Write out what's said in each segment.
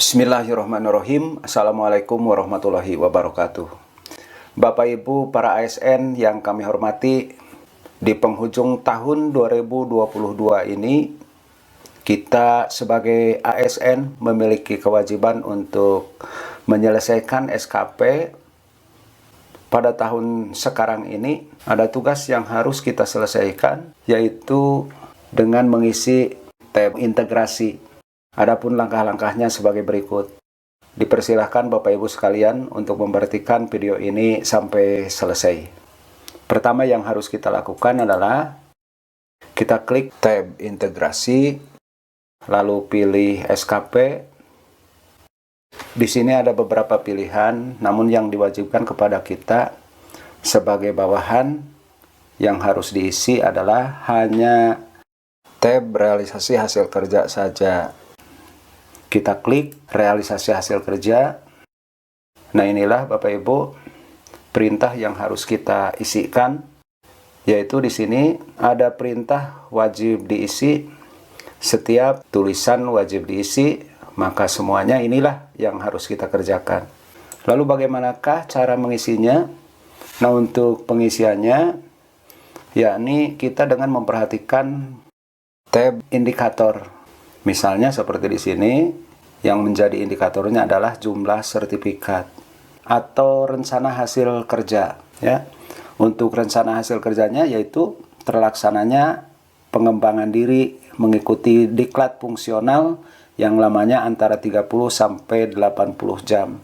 Bismillahirrahmanirrahim. Assalamualaikum warahmatullahi wabarakatuh. Bapak Ibu para ASN yang kami hormati, di penghujung tahun 2022 ini kita sebagai ASN memiliki kewajiban untuk menyelesaikan SKP. Pada tahun sekarang ini ada tugas yang harus kita selesaikan, yaitu dengan mengisi tab integrasi. Adapun langkah-langkahnya sebagai berikut. Dipersilahkan Bapak Ibu sekalian untuk memperhatikan video ini sampai selesai. Pertama yang harus kita lakukan adalah kita klik tab integrasi, lalu pilih SKP. Di sini ada beberapa pilihan, namun yang diwajibkan kepada kita sebagai bawahan yang harus diisi adalah hanya tab realisasi hasil kerja saja. Kita klik realisasi hasil kerja. Nah, inilah Bapak Ibu perintah yang harus kita isikan, yaitu di sini ada perintah wajib diisi. Setiap tulisan wajib diisi, maka semuanya inilah yang harus kita kerjakan. Lalu bagaimanakah cara mengisinya? Nah, untuk pengisiannya yakni kita dengan memperhatikan tab indikator. Misalnya seperti di sini, yang menjadi indikatornya adalah jumlah sertifikat atau rencana hasil kerja. Ya, untuk rencana hasil kerjanya yaitu terlaksananya pengembangan diri mengikuti diklat fungsional yang lamanya antara 30 sampai 80 jam.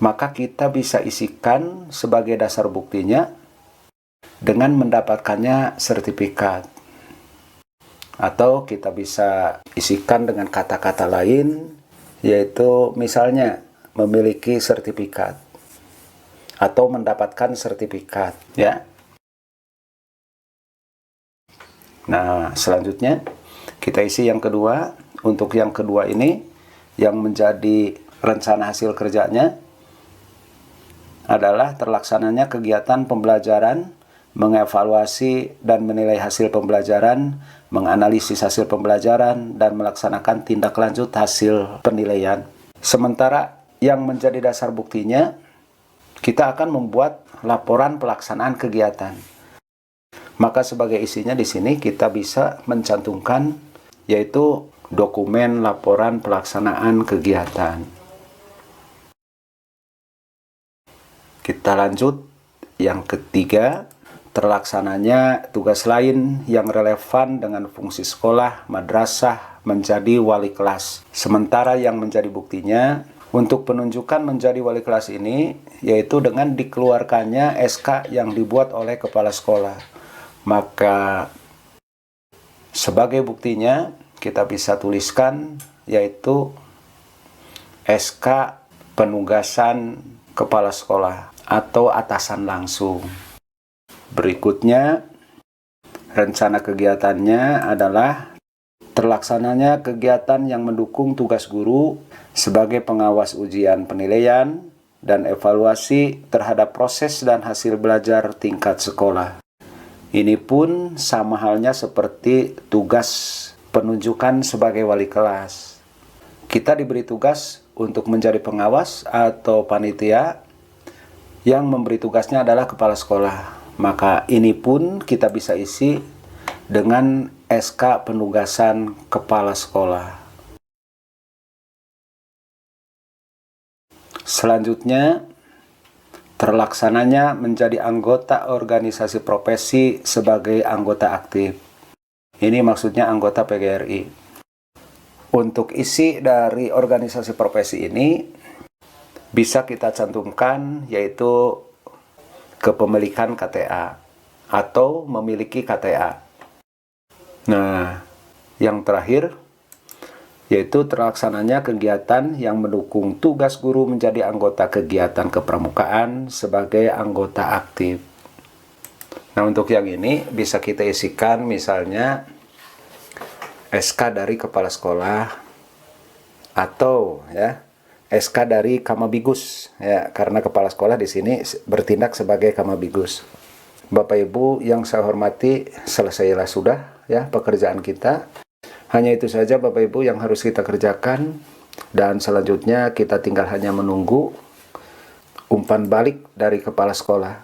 Maka kita bisa isikan sebagai dasar buktinya dengan mendapatkannya sertifikat. Atau kita bisa isikan dengan kata-kata lain, yaitu misalnya memiliki sertifikat atau mendapatkan sertifikat, ya. Nah, selanjutnya kita isi yang kedua. Untuk yang kedua ini, yang menjadi rencana hasil kerjanya adalah terlaksananya kegiatan pembelajaran, mengevaluasi dan menilai hasil pembelajaran, menganalisis hasil pembelajaran, dan melaksanakan tindak lanjut hasil penilaian. Sementara yang menjadi dasar buktinya, kita akan membuat laporan pelaksanaan kegiatan. Maka sebagai isinya di sini kita bisa mencantumkan yaitu dokumen laporan pelaksanaan kegiatan. Kita lanjut yang ketiga, terlaksananya tugas lain yang relevan dengan fungsi sekolah, madrasah menjadi wali kelas. Sementara yang menjadi buktinya untuk penunjukan menjadi wali kelas ini yaitu dengan dikeluarkannya SK yang dibuat oleh kepala sekolah. Maka sebagai buktinya kita bisa tuliskan yaitu SK penugasan kepala sekolah atau atasan langsung. Berikutnya, rencana kegiatannya adalah terlaksananya kegiatan yang mendukung tugas guru sebagai pengawas ujian penilaian dan evaluasi terhadap proses dan hasil belajar tingkat sekolah. Ini pun sama halnya seperti tugas penunjukan sebagai wali kelas. Kita diberi tugas untuk menjadi pengawas atau panitia, yang memberi tugasnya adalah kepala sekolah. Maka ini pun kita bisa isi dengan SK penugasan kepala sekolah. Selanjutnya, terlaksananya menjadi anggota organisasi profesi sebagai anggota aktif. Ini maksudnya anggota PGRI. Untuk isi dari organisasi profesi ini bisa kita cantumkan yaitu kepemilikan KTA atau memiliki KTA. Nah, yang terakhir yaitu terlaksananya kegiatan yang mendukung tugas guru menjadi anggota kegiatan kepramukaan sebagai anggota aktif. Nah, untuk yang ini bisa kita isikan misalnya SK dari kepala sekolah atau ya SK dari Kamabigus, ya, karena kepala sekolah di sini bertindak sebagai Kamabigus. Bapak Ibu yang saya hormati, selesailah sudah ya pekerjaan kita. Hanya itu saja Bapak Ibu yang harus kita kerjakan Dan selanjutnya kita tinggal hanya menunggu umpan balik dari kepala sekolah.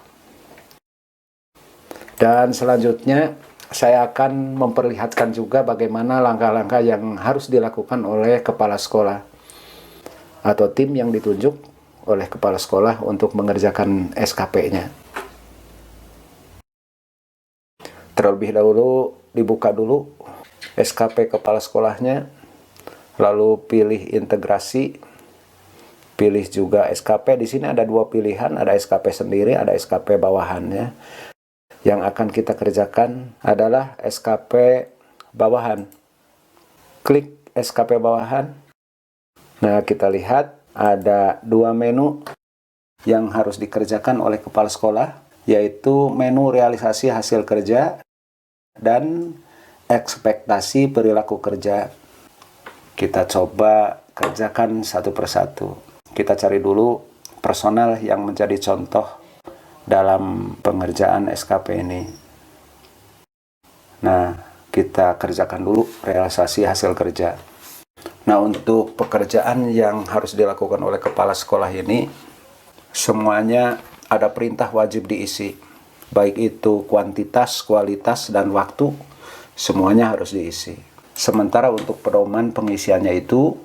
Dan selanjutnya saya akan memperlihatkan juga bagaimana langkah-langkah yang harus dilakukan oleh kepala sekolah atau tim yang ditunjuk oleh kepala sekolah untuk mengerjakan SKP-nya. Terlebih dahulu dibuka dulu SKP kepala sekolahnya, lalu pilih integrasi, pilih juga SKP. Di sini ada dua pilihan, ada SKP sendiri, ada SKP bawahannya. Yang akan kita kerjakan adalah SKP bawahan. Klik SKP bawahan. Nah, kita lihat ada dua menu yang harus dikerjakan oleh kepala sekolah, yaitu menu realisasi hasil kerja dan ekspektasi perilaku kerja. Kita coba kerjakan satu persatu. Kita cari dulu personel yang menjadi contoh dalam pengerjaan SKP ini. Nah, kita kerjakan dulu realisasi hasil kerja. Nah, untuk pekerjaan yang harus dilakukan oleh kepala sekolah ini, semuanya ada perintah wajib diisi. Baik itu kuantitas, kualitas, dan waktu, semuanya harus diisi. Sementara untuk pedoman pengisiannya itu,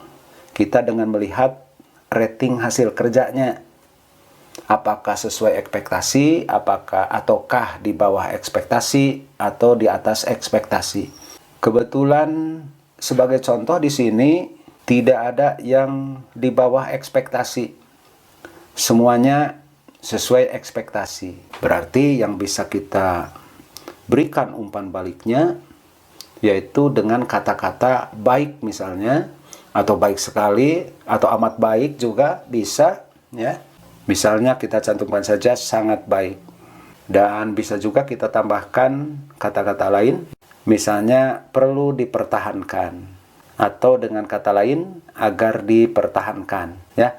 kita dengan melihat rating hasil kerjanya. Apakah sesuai ekspektasi, ataukah di bawah ekspektasi, atau di atas ekspektasi. Kebetulan sebagai contoh di sini tidak ada yang di bawah ekspektasi. Semuanya sesuai ekspektasi. Berarti yang bisa kita berikan umpan baliknya yaitu dengan kata-kata baik misalnya, atau baik sekali, atau amat baik juga bisa, ya. Misalnya kita cantumkan saja sangat baik. Dan bisa juga kita tambahkan kata-kata lain, misalnya perlu dipertahankan, atau dengan kata lain agar dipertahankan, ya.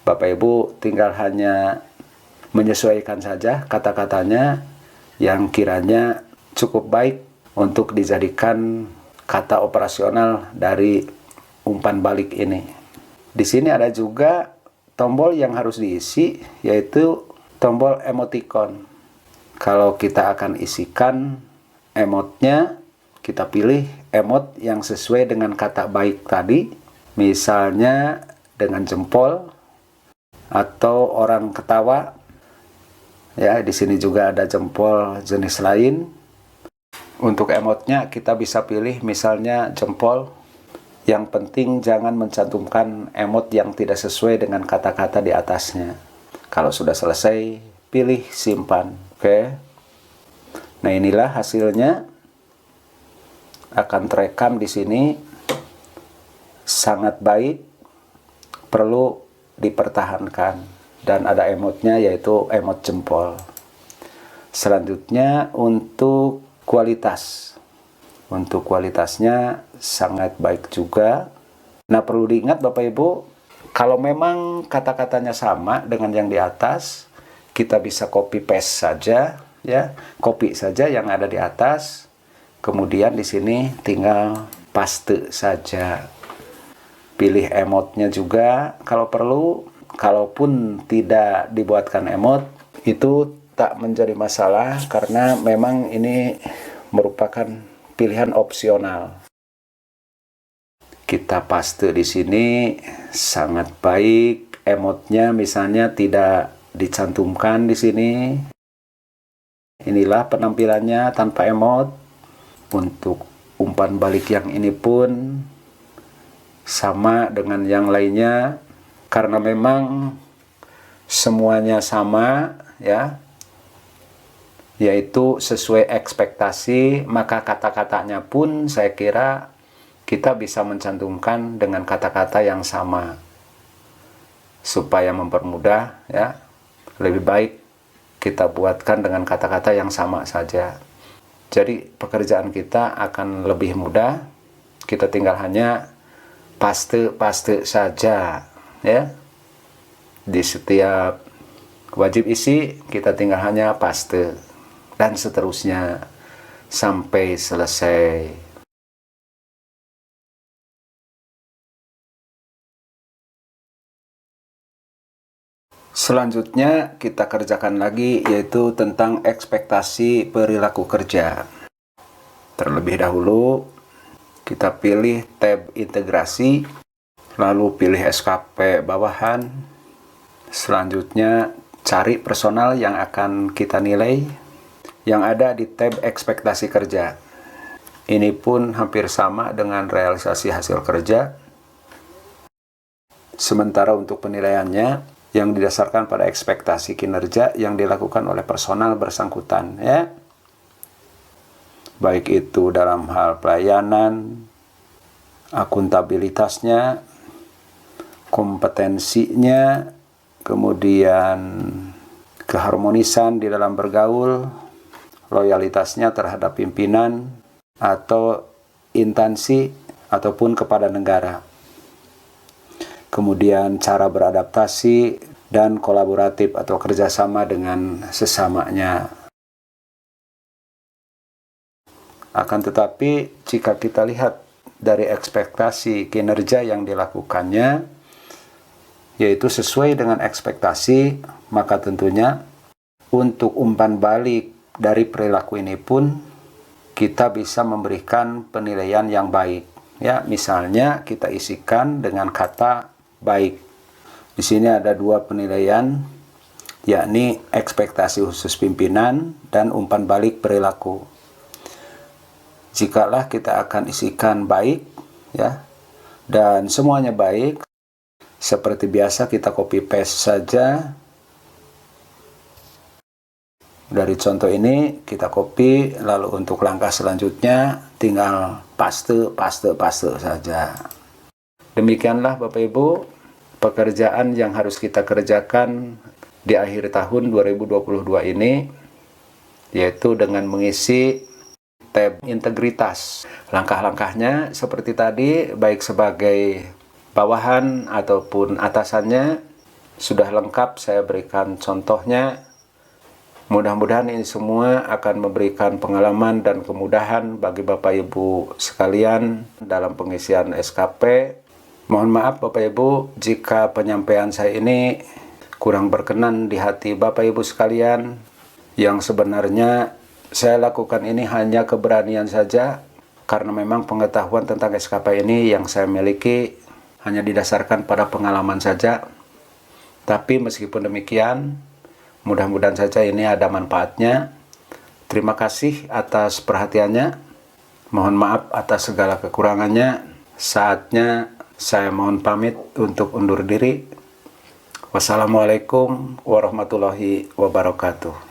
Bapak Ibu tinggal hanya menyesuaikan saja kata-katanya yang kiranya cukup baik untuk dijadikan kata operasional dari umpan balik ini. Di sini ada juga tombol yang harus diisi, yaitu tombol emoticon. Kalau kita akan isikan emotnya, kita pilih emot yang sesuai dengan kata baik tadi, misalnya dengan jempol atau orang ketawa. Ya, di sini juga ada jempol jenis lain. Untuk emotnya kita bisa pilih misalnya jempol. Yang penting jangan mencantumkan emot yang tidak sesuai dengan kata-kata di atasnya. Kalau sudah selesai, pilih simpan. Oke. Nah, inilah hasilnya. Akan terekam di sini. Sangat baik. Perlu dipertahankan. Dan ada emotnya yaitu emot jempol. Selanjutnya untuk kualitas. Untuk kualitasnya sangat baik juga. Nah, perlu diingat Bapak Ibu, kalau memang kata-katanya sama dengan yang di atas, kita bisa copy paste saja, ya. Copy saja yang ada di atas. Kemudian di sini tinggal paste saja. Pilih emotnya juga kalau perlu. Kalaupun tidak dibuatkan emot, itu tak menjadi masalah karena memang ini merupakan pilihan opsional. Kita paste di sini sangat baik. Emotnya misalnya tidak dicantumkan di sini. Inilah penampilannya tanpa emot. Untuk umpan balik yang ini pun sama dengan yang lainnya karena memang semuanya sama, ya. Yaitu sesuai ekspektasi, maka kata-katanya pun saya kira kita bisa mencantumkan dengan kata-kata yang sama. Supaya mempermudah, ya, lebih baik kita buatkan dengan kata-kata yang sama saja. Jadi pekerjaan kita akan lebih mudah, kita tinggal hanya paste saja, ya. Di setiap wajib isi, kita tinggal hanya paste. Dan seterusnya sampai selesai. Selanjutnya kita kerjakan lagi, yaitu tentang ekspektasi perilaku kerja. Terlebih dahulu kita pilih tab integrasi, lalu pilih SKP bawahan. Selanjutnya cari personal yang akan kita nilai yang ada di tab ekspektasi kerja. Ini pun hampir sama dengan realisasi hasil kerja. Sementara untuk penilaiannya yang didasarkan pada ekspektasi kinerja yang dilakukan oleh personal bersangkutan, ya. Baik itu dalam hal pelayanan, akuntabilitasnya, kompetensinya, kemudian keharmonisan di dalam bergaul, loyalitasnya terhadap pimpinan atau instansi ataupun kepada negara. Kemudian cara beradaptasi dan kolaboratif atau kerjasama dengan sesamanya. Akan tetapi jika kita lihat dari ekspektasi kinerja yang dilakukannya, yaitu sesuai dengan ekspektasi, maka tentunya untuk umpan balik dari perilaku ini pun kita bisa memberikan penilaian yang baik. Ya, misalnya kita isikan dengan kata baik. Di sini ada dua penilaian, yakni ekspektasi khusus pimpinan dan umpan balik perilaku. Jikalau kita akan isikan baik, ya, dan semuanya baik, seperti biasa kita copy paste saja. Dari contoh ini kita copy, lalu untuk langkah selanjutnya tinggal paste saja. Demikianlah Bapak Ibu pekerjaan yang harus kita kerjakan di akhir tahun 2022 ini, yaitu dengan mengisi tab integritas. Langkah-langkahnya seperti tadi, baik sebagai bawahan ataupun atasannya sudah lengkap saya berikan contohnya. Mudah-mudahan ini semua akan memberikan pengalaman dan kemudahan bagi Bapak Ibu sekalian dalam pengisian SKP. Mohon maaf Bapak Ibu jika penyampaian saya ini kurang berkenan di hati Bapak Ibu sekalian. Yang sebenarnya saya lakukan ini hanya keberanian saja, karena memang pengetahuan tentang SKP ini yang saya miliki hanya didasarkan pada pengalaman saja. Tapi meskipun demikian, mudah-mudahan saja ini ada manfaatnya. Terima kasih atas perhatiannya. Mohon maaf atas segala kekurangannya. Saatnya saya mohon pamit untuk undur diri. Wassalamualaikum warahmatullahi wabarakatuh.